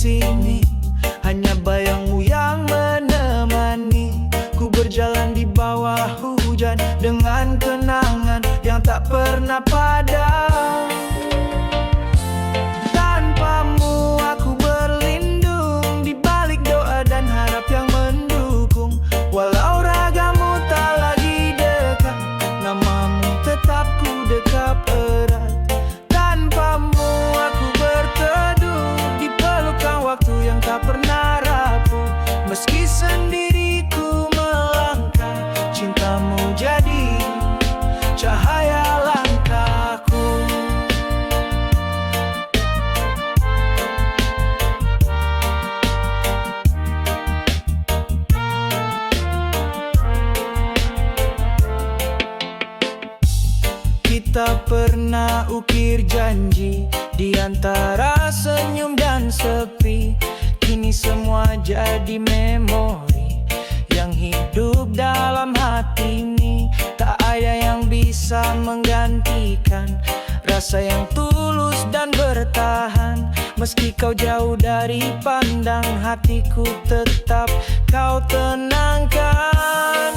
sini, hanya bayangmu yang menemani. Ku berjalan di bawah hujan dengan kenangan yang tak pernah padam. Tanpamu aku berlindung di balik doa dan harap yang mendukung. Walau ragamu tak lagi dekat, namamu tetap ku dekap erat. Tanpamu aku berteduh di pelukan waktu yang tak pernah rapuh. Meski sendiriku melangkah, cintamu jadi cahaya langkahku. Kita pernah ukir janji di antara senyum dan sepi. Kini semua jadi memori yang hidup dalam hati ini. Tak ada yang bisa menggantikan rasa yang tulus dan bertahan. Meski kau jauh dari pandang, hatiku tetap kau tenangkan.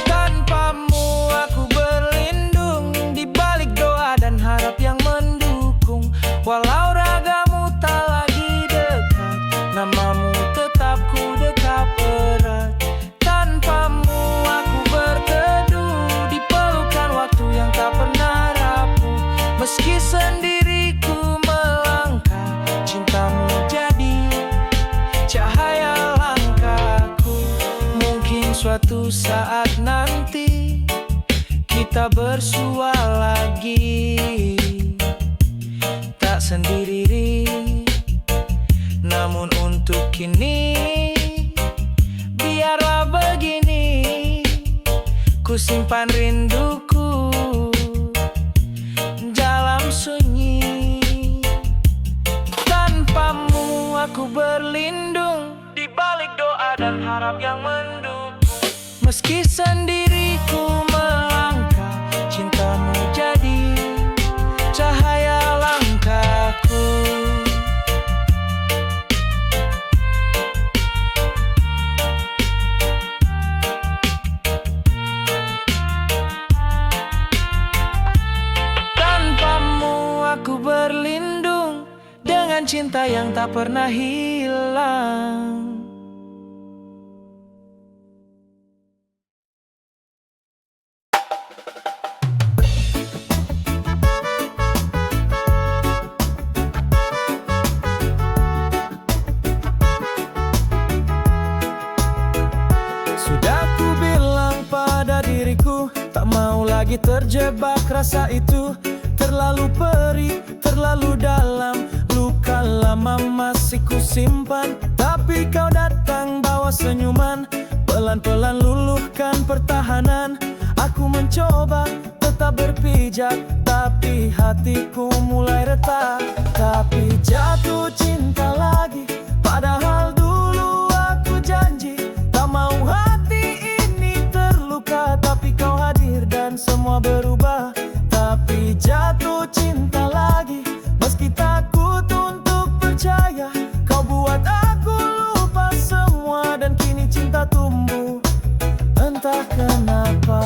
Tanpamu aku berlindung di balik doa dan harap yang mendukung. Walau ragamu tak lagi dekat, namamu tetap ku dekap erat. Tanpamu aku berteduh di pelukan waktu yang tak pernah rapuh. Meski sendiriku melangkah, cintamu jadi cahaya langkahku. Mungkin suatu saat nanti kita bersua lagi, tak sendiri. Namun untuk kini, biarlah begini. Ku simpan rinduku dalam sunyi. Tanpamu aku berlindung di balik doa dan harap yang mendukung. Meski sendiriku melangkah, cintamu jadi cahaya langkahku. Tanpamu aku berlindung dengan cinta yang tak pernah hilang. Sudah ku bilang pada diriku, tak mau lagi terjebak rasa itu. Terlalu perih, terlalu dalam, luka lama masih ku simpan. Tapi kau datang bawa senyuman, pelan-pelan luluhkan pertahanan. Aku mencoba tetap berpijak, tapi hatiku mulai retak. Tapi jatuh cinta lagi, padahal dulu aku janji tak mau hati ini terluka. Tapi kau hadir dan semua berubah. Tapi jatuh cinta lagi, meski takut untuk percaya. Kau buat aku lupa semua dan kini cinta tumbuh, entah kenapa.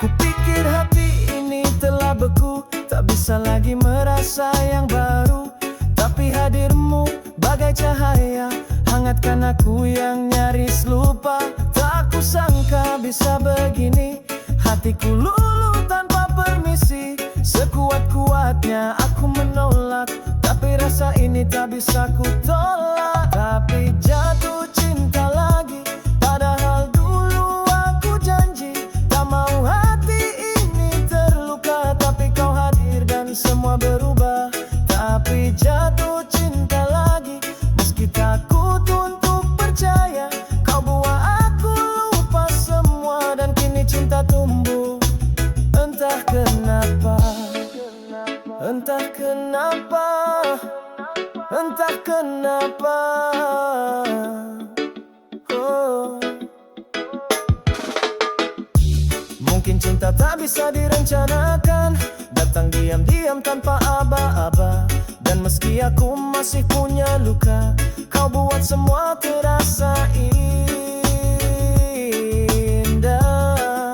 Kupikir hati ini telah beku, tak bisa lagi merasa yang baru. Tapi hadirmu bagai cahaya, hangatkan aku yang nyaris lupa. Tak kusangka bisa begini, hatiku luluh tanpa permisi. Sekuat-kuatnya aku menolak, tapi rasa ini tak bisa ku tolak. Tapi jatuh cinta lagi, padahal dulu aku janji tak mau hati ini terluka. Tapi kau hadir dan semua berubah. Tapi jatuh cinta lagi, meski takut untuk percaya. Kau buat aku lupa semua dan kini cinta tumbuh, entah kenapa. Entah kenapa, entah kenapa. Mungkin cinta tak bisa direncanakan, datang diam-diam tanpa aba-aba. Dan meski aku masih punya luka, kau buat semua terasa indah.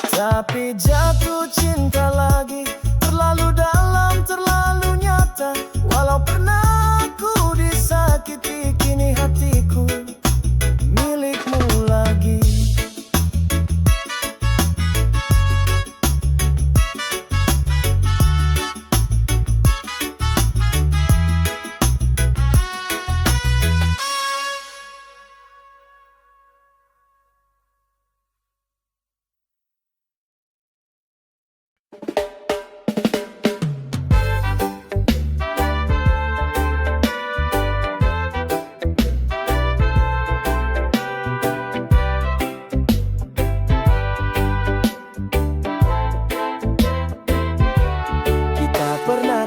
Tapi jatuh cinta lagi, terlalu dalam, terlalu nyata. Walau pernah aku disakiti, kini hatiku milikmu lagi.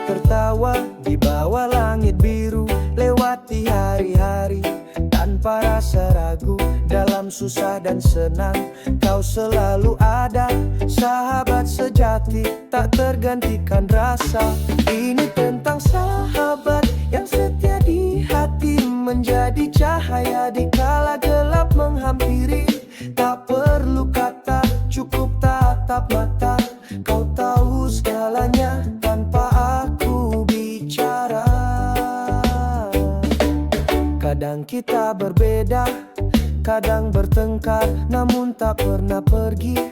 Tertawa di bawah langit biru, lewati hari-hari tanpa rasa ragu. Dalam susah dan senang, kau selalu ada. Sahabat sejati, tak tergantikan rasa. Ini tentang sahabat yang setia di hati, menjadi cahaya di kala gelap menghampiri. Tak perlu kata, cukup tatap mata. Kau tahu segalanya tanpa aku bicara. Kadang kita berbeda, kadang bertengkar, namun tak pernah pergi.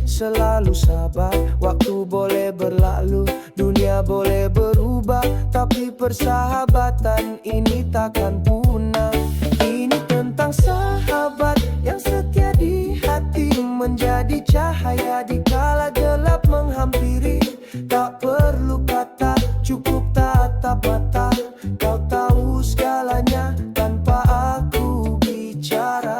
Selalu sabar, waktu boleh berlalu, dunia boleh berubah, tapi persahabatan ini takkan punah. Ini tentang sahabat yang setia di hati, menjadi cahaya di kala gelap menghampiri. Tak perlu kata, cukup tatap mata. Kau tahu segalanya tanpa aku bicara.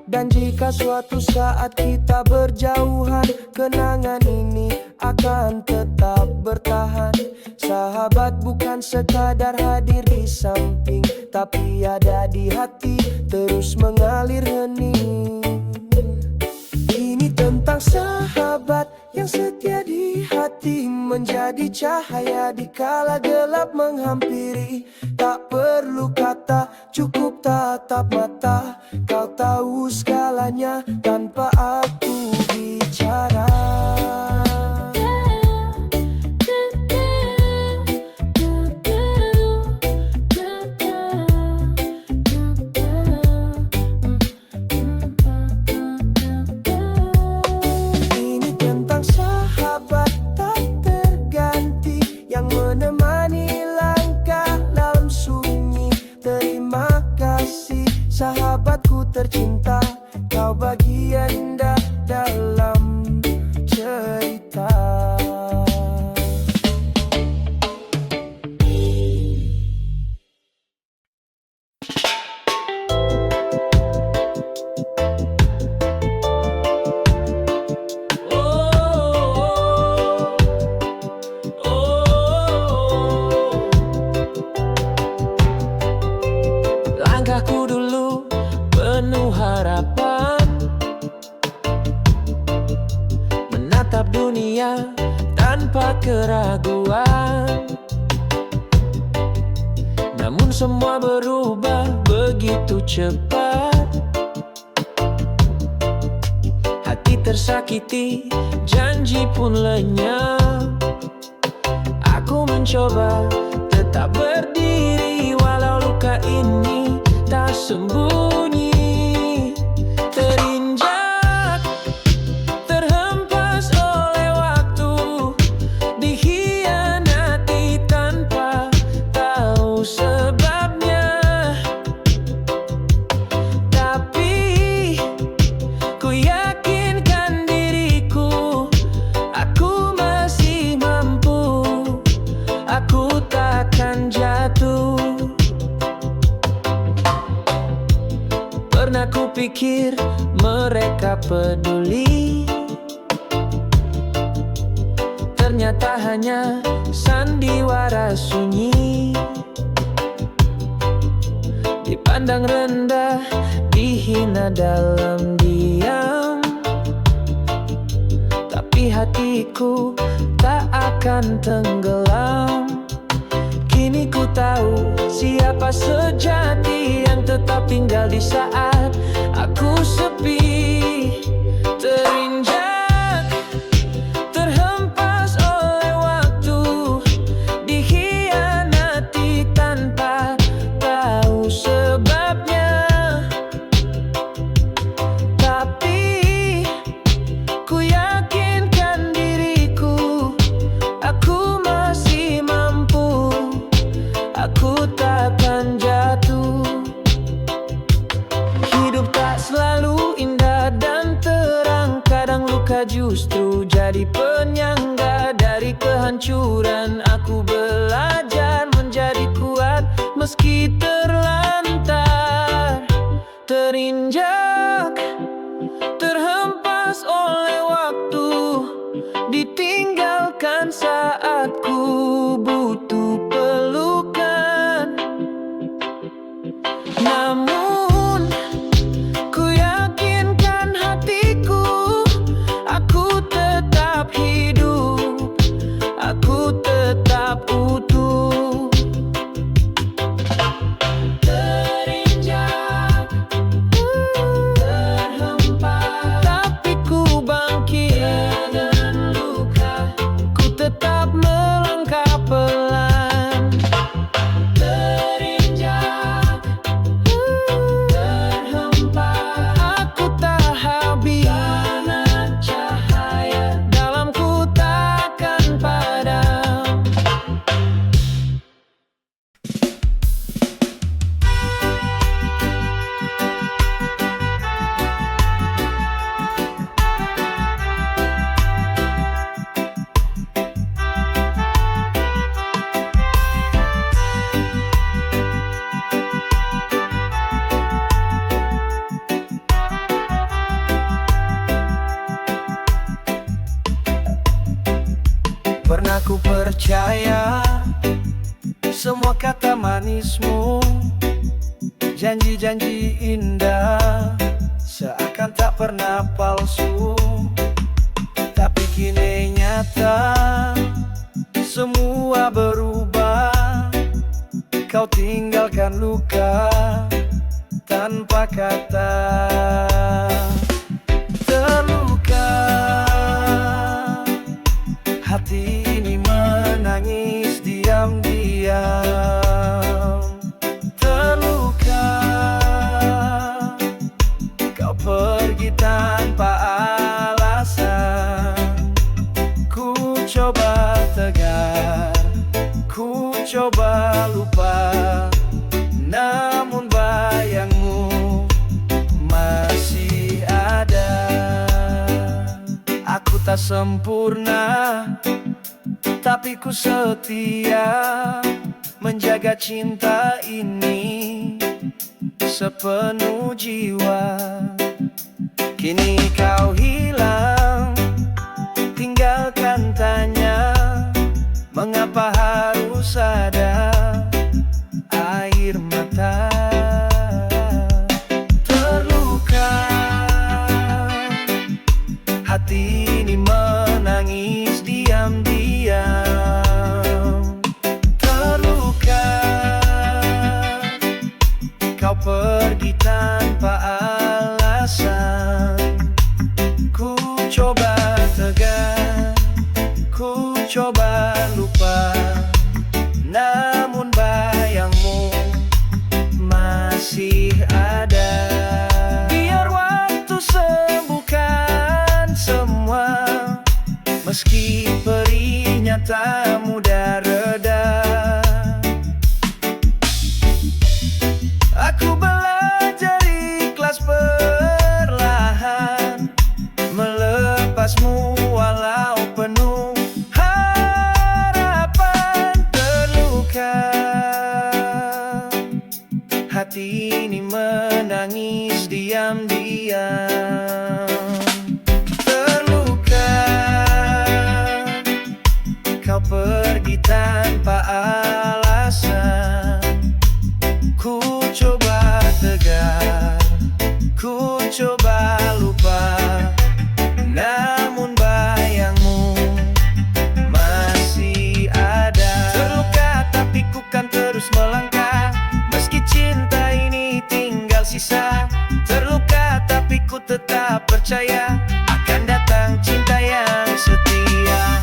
Dan jika suatu saat kita berjauhan, kenangan ini akan tetap bertahan. Sahabat bukan sekadar hadir di samping, tapi ada di hati, terus mengalir hening. Ini tentang sahabat yang setia di hati, menjadi cahaya di kala gelap menghampiri. Tak perlu kata, cukup tatap mata. Kau tahu segalanya tanpa aku bicara. Sahabatku tercinta, kau bagian dalam cerita. Langkahku dulu penuh harapan, menatap dunia tanpa keraguan. Namun semua berubah begitu cepat. Hati tersakiti, janji pun lenyap. Aku mencoba tetap berdiri, walau luka ini tak sembunyi. Terinjak, terhempas oleh waktu, dikhianati tanpa tahu sebabnya. Tapi ku yakinkan diriku, aku masih mampu, aku takkan jatuh. Pernah ku pikir mereka peduli, ternyata hanya sandiwara sunyi. dipandang rendah, dihina dalam diam. Tapi hatiku tak akan tenggelam. Kini ku tahu siapa sejati yang tetap tinggal di saat aku sepi. Terinjak, terhempas oleh waktu, dikhianati tanpa tahu sebabnya. Tapi ku yakinkan diriku, aku masih mampu, aku takkan jatuh. Hidup tak selalu indah dan terang, kadang luka justru jadi penyangga. Dari kehancuran aku belajar menjadi kuat meski terlantar. Terinjak, terhempas oleh waktu, ditinggalkan saat ku butuh pelukan. Namun ku yakinkan hatiku, aku tetap hidup, aku tetap utuh. Terinjak, terhempas, tapi ku bangkit dengan luka, ku tetap melangkah pelan. Terinjak, terhempas, aku tak habis, karena cahaya dalamku takkan padam. Pernah ku percaya semua kata manismu, janji-janji indah seakan tak pernah palsu. Tapi kini nyata semua berubah, kau tinggalkan luka tanpa kata. Terluka, hati ini menangis diam-diam. Terluka, kau pergi tanpa alasan. Ku coba tegar, ku coba lupa, namun bayangmu masih ada. Aku tak sempurna, tapi ku setia menjaga cinta ini sepenuh jiwa. Kini kau hilang, tinggalkan tanya, mengapa harus ada air mata. Terluka, hati ini menangis diam-diam. Terluka, kau pergi tanpa alasan. Ku coba tegar, ku coba lupa, namun bayangmu masih ada. Biar waktu sembuhkan semua, meski perihnya tak mudah reda. Aku belajar ikhlas perlahan, melepasmu walau penuh harapan. Terluka, hati ini menangis diam-diam. Terluka, kau pergi tanpa alasan. Ku coba percaya akan datang cinta yang setia.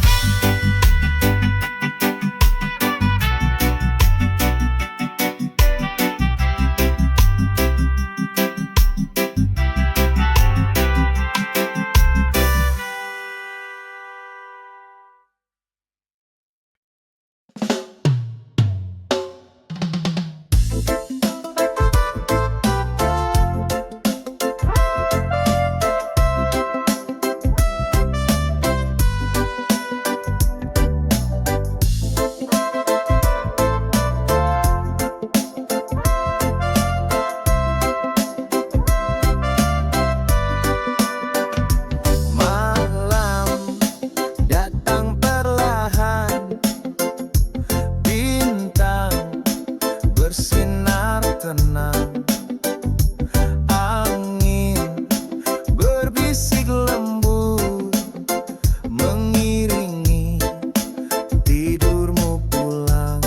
Angin berbisik lembut mengiringi tidurmu pulang.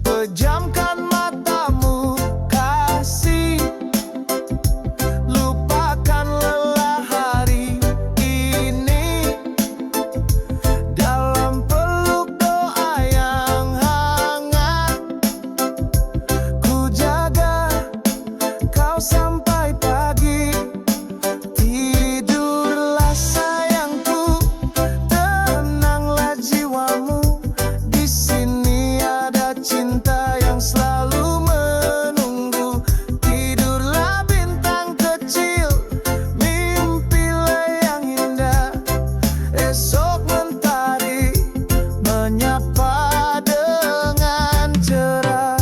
Pejamkan matamu kasih, lupakan lelah hari ini. Dalam peluk doa yang hangat, ku jaga kau sampai pagi. Tidurlah sayangku, tenanglah jiwamu. Di sini ada cinta yang selalu menunggu. Tidurlah bintang kecil, mimpilah yang indah. Esok mentari menyapa dengan cerah.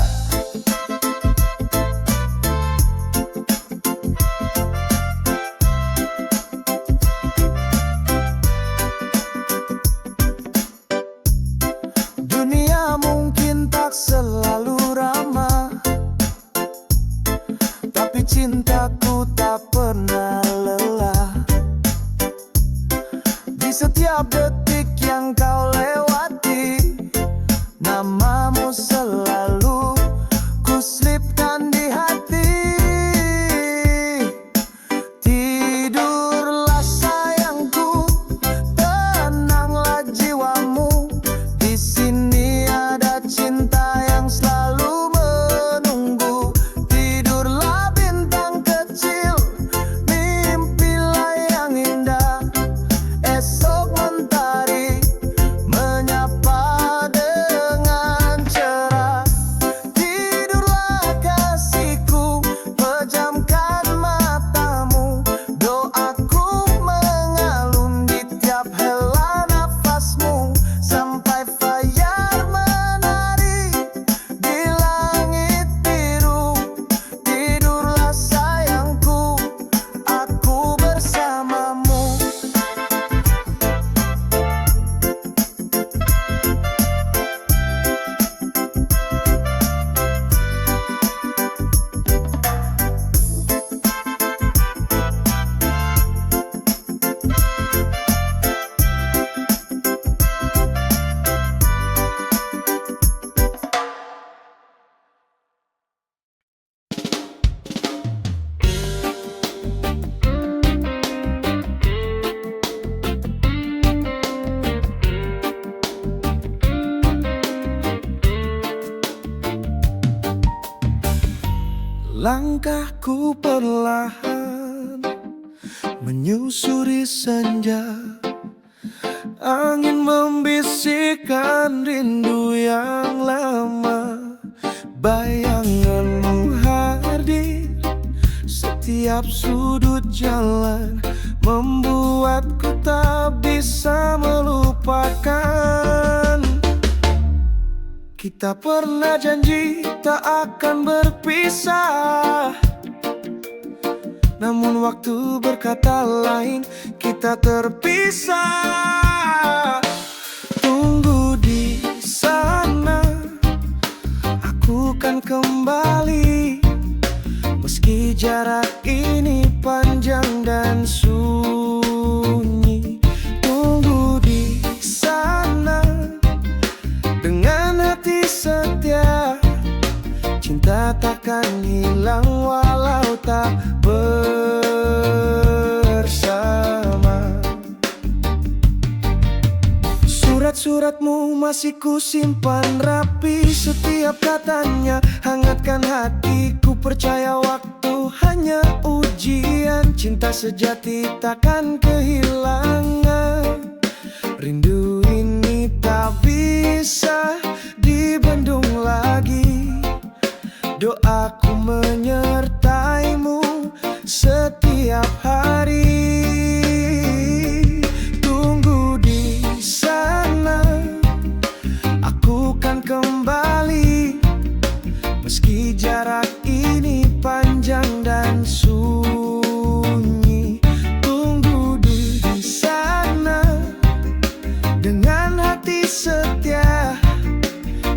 Dunia mungkin tak selalu ramah, tapi cintaku tak pernah lelah. Di setiap detik yang kau lewati, namamu selalu ku selipkan di hati. Tidurlah sayangku, tenanglah jiwamu. Di sini ada cinta yang selalu menunggu. Tidurlah bintang kecil, mimpilah yang indah. Esok mentari menyapa dengan cerah. Tidurlah kasihku, pejamkan matamu. Doaku mengalun di tiap hela nafasmu, sampai fajar menari di langit biru. Tidurlah sayangku, aku bersamamu. Langkahku perlahan menyusuri senja. Angin membisikkan rindu yang lama. Bayanganmu hadir setiap sudut jalan, membuatku tak bisa melupakan. Kita pernah janji tak akan berpisah, namun waktu berkata lain, kita terpisah. Tunggu di sana, aku kan kembali. Meski jarak ini panjang dan sunyi, tunggu di sana dengan hati setia. Cinta takkan hilang walau tak ber suratmu masih ku simpan rapi. Setiap katanya hangatkan hatiku. Percaya waktu hanya ujian. Cinta sejati takkan kehilangan. Rindu ini tak bisa dibendung lagi. Doaku menyertaimu setiap hari. Tunggu di sana, aku kan kembali. Meski jarak ini panjang dan sunyi. Tunggu di sana dengan hati setia.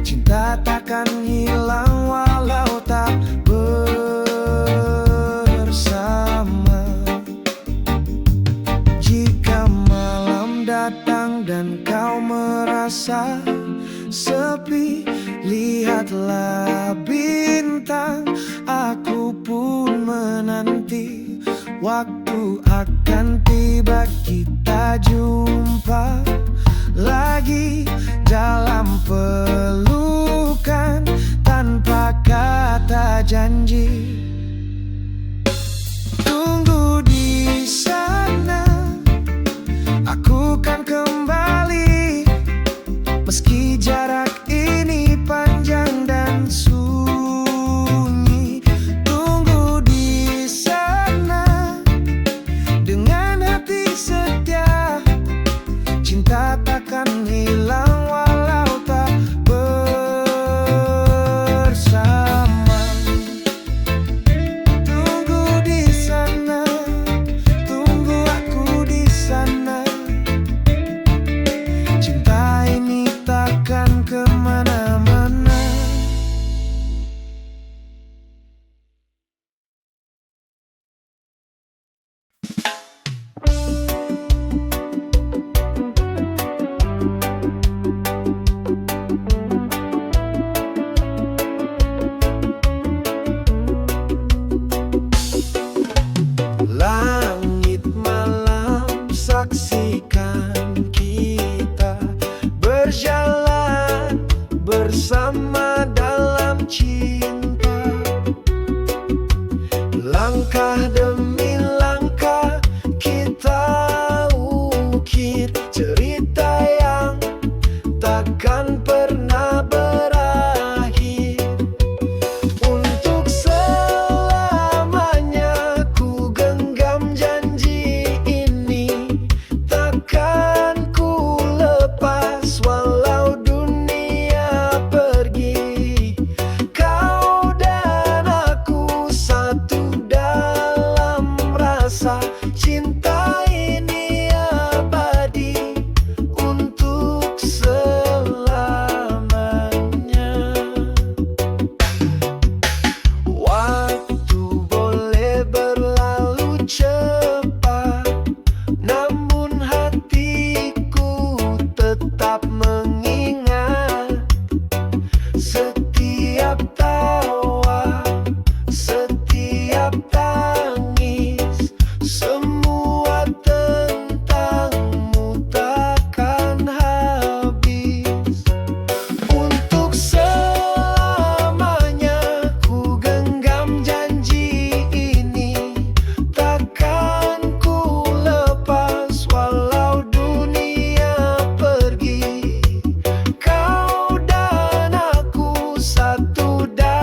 Cinta takkan hilang walau tak bersama. Jika malam datang dan kau merasa sepi, lihatlah bintang, aku pun menanti. Waktu akan tiba, kita jumpa lagi dalam pelukan tanpa kata janji. Tunggu di sana, aku kan kembali. Meski jarak ini panjang dan sunyi. Tunggu di sana dengan hati setia. Cinta takkan hilang walau tak bersama. Tunggu di sana, tunggu aku di sana. Cinta ini takkan kemana-mana. Langit malam saksikan kita berjalan bersama dalam cinta. Langkah demi langkah kita ukir cerita yang takkan pernah berakhir. Untuk selamanya ku genggam janji ini. Takkan ku lepas walau dunia pergi. Kau dan aku satu dalam rasa. Cinta ini abadi untuk selamanya. Waktu boleh berlalu cepat, namun hatiku tetap mengingat. Setiap tawa, setiap tangis, semua tentangmu takkan habis. Untuk selamanya ku genggam janji ini. Takkan ku lepas walau dunia pergi. Kau dan aku satu dalam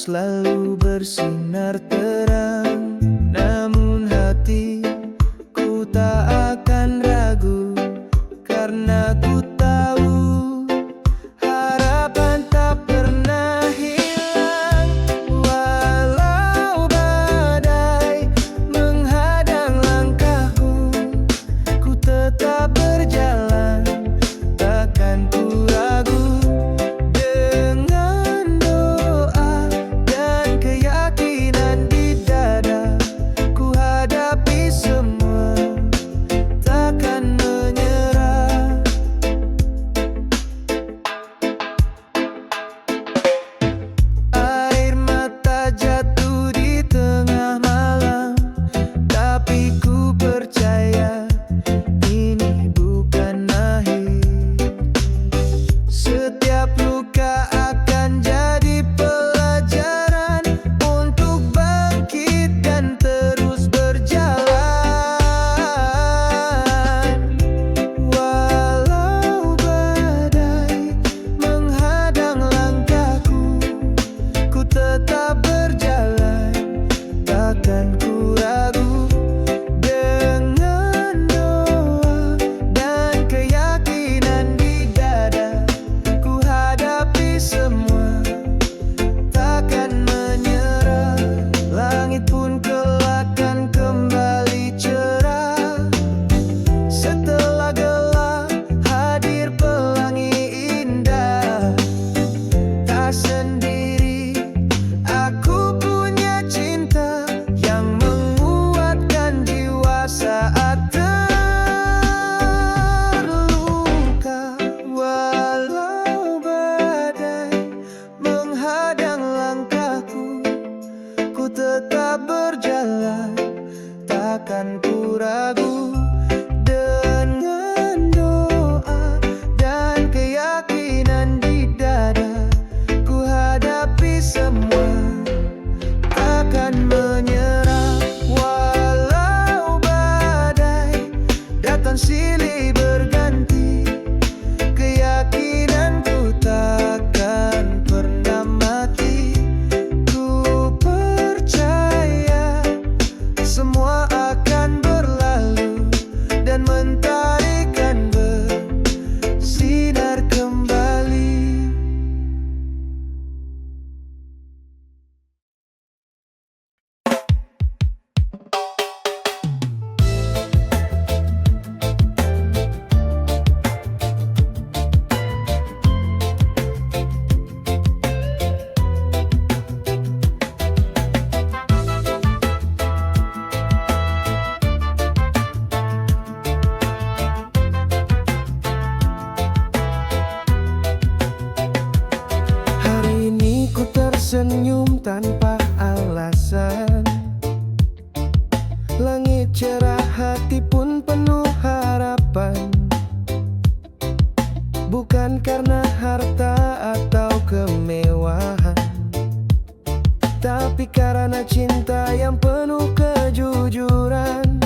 selalu bersinar terang, namun hatiku tak akan ragu, karena ku tahu harapan tak pernah hilang. Walau badai menghadang langkahku, ku tetap berjalan, takkan ku ragu. Dengan doa dan keyakinan di dada, ku hadapi semua, takkan menyerah. Air mata jatuh di tengah malam, tapi ku percaya ini bukan akhir. Setiap luka akan jadi pelajaran untuk bangkit dan terus berjalan. Walau badai menghadang langkahku, ku tetap berjalan, takkan ku ragu. Dengan doa dan keyakinan di dada, ku hadapi semua, takkan menyerah. Langit pun kelak akan kembali cerah. Setelah gelap hadir pelangi indah. Tak sendiri, aku punya cinta yang menguatkan jiwa saat terluka. Walau badai menghadang langkahku, ku tetap berjalan, takkan ku ragu. Dengan doa dan keyakinan di dada, ku hadapi semua, takkan menyerah. Walau badai datang silih berganti, keyakinanku takkan pernah mati. Ku percaya semua akan berlalu dan mentari kan bersinar kembali. Hari ini ku tersenyum tanpa alasan. Langit cerah, hati pun penuh harapan. Bukan karena harta atau kemewahan, tapi karena cinta yang penuh kejujuran.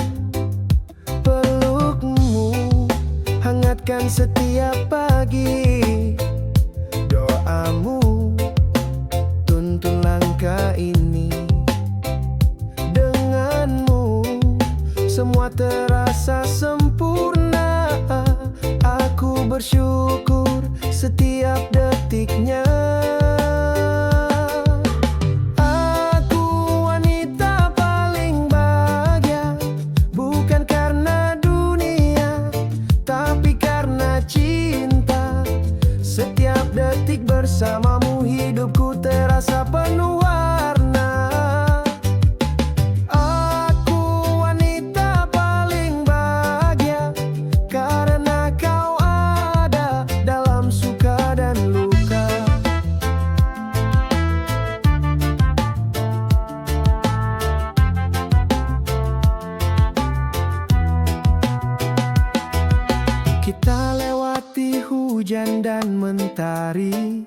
Pelukmu hangatkan setiap pagi, doamu tuntun langkah ini. Denganmu semua terasa sempurna. Aku bersyukur setiap detiknya. Aku wanita paling bahagia, bukan karena dunia, tapi karena cinta. Setiap detik bersamamu hidupku terasa penuh warna. Aku wanita paling bahagia karena kau ada dalam suka dan luka. Kita lewati hujan dan mentari,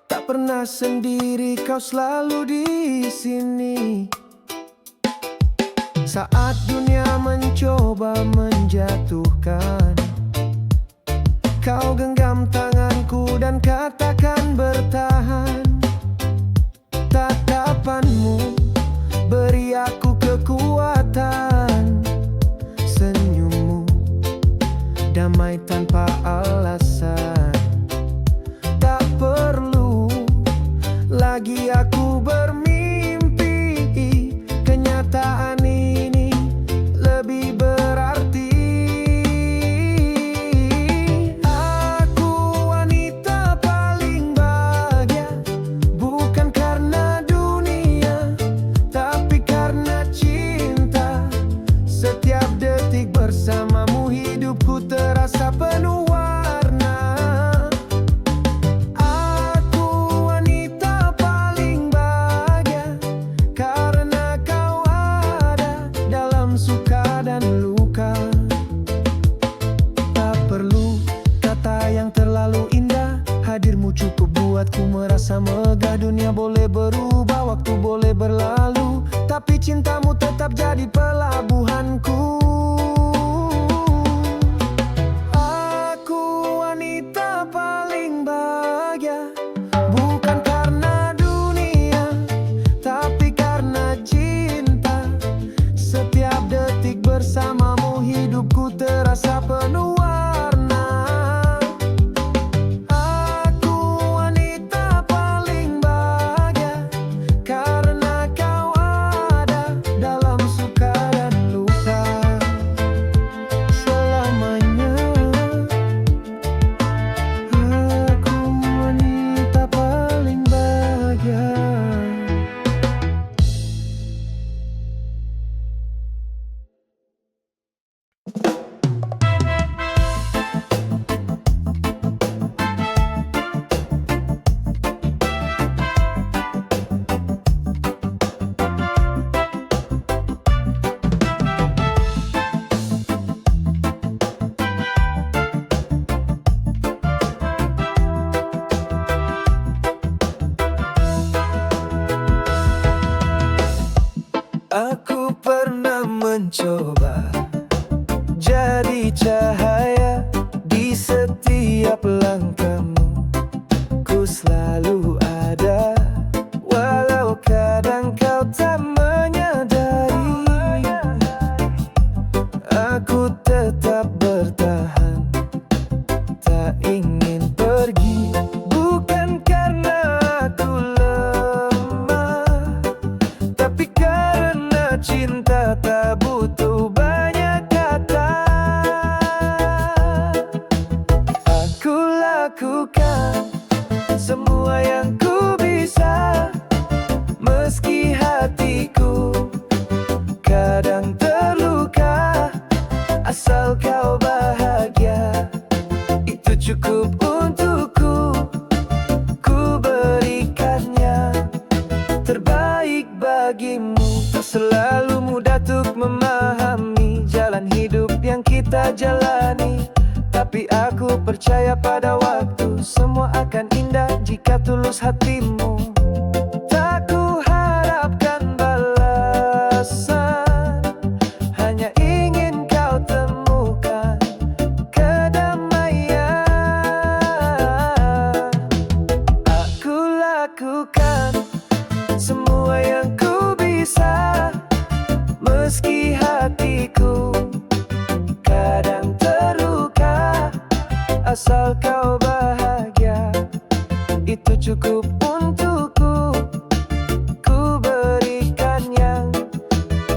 tak pernah sendiri, kau selalu di sini. Saat dunia mencoba menjatuhkan, kau genggam tanganku dan katakan bertahan. Kamu cukup buatku merasa megah. Dunia boleh berubah, waktu boleh berlalu, tapi cintamu tetap jadi pelabuhanku. Aku wanita paling bahagia, bukan karena dunia, tapi karena cinta. Setiap detik bersamamu hidupku terasa penuh warna. Aku wanita paling bahagia karena kau ada dalam suka dan luka selamanya. Aku wanita paling bahagia. Aku pernah mencoba jadi cahaya di setiap langkahmu. Ku selalu ada, walau kadang kau tak menyadari. Aku tetap bertahan, tak ingin pergi. Bukan karena aku lemah, tapi karena cinta tak butuh banyak kata. Aku lakukan semua yang ku bisa, meski hatiku kadang terluka. Asal kau bahagia, itu cukup untukku. Ku berikannya terbaik bagimu. Tak selalu mudah untuk memahami jalan hidup yang kita jalani, tapi aku percaya pada waktu semua akan indah jika tulus hatimu. Tak ku harapkan balasan, hanya ingin kau temukan kedamaian. Aku lakukan semua yang ku bisa, meski hatiku kadang terluka. Asal kau bahagia, itu cukup untukku. Ku berikan yang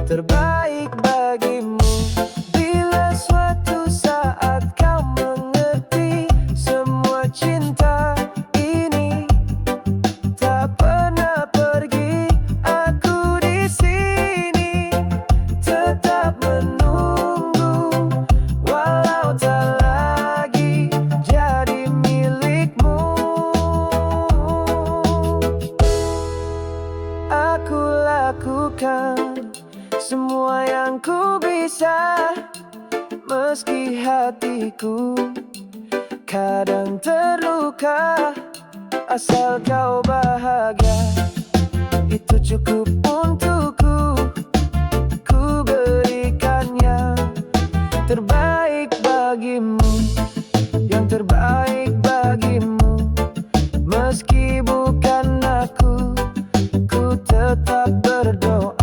terbaik bagimu. Bila suatu saat kau mengerti, semua cinta ini tak pernah pergi. Aku di sini tetap menunggu, walau tak lagi jadi milikmu. Aku lakukan semua yang ku bisa, meski hatiku kadang terluka. Asal kau bahagia, itu cukup untukku. Ku berikan yang terbaik bagimu, yang terbaik bagimu. Meski bukan aku, ku tetap berdoa.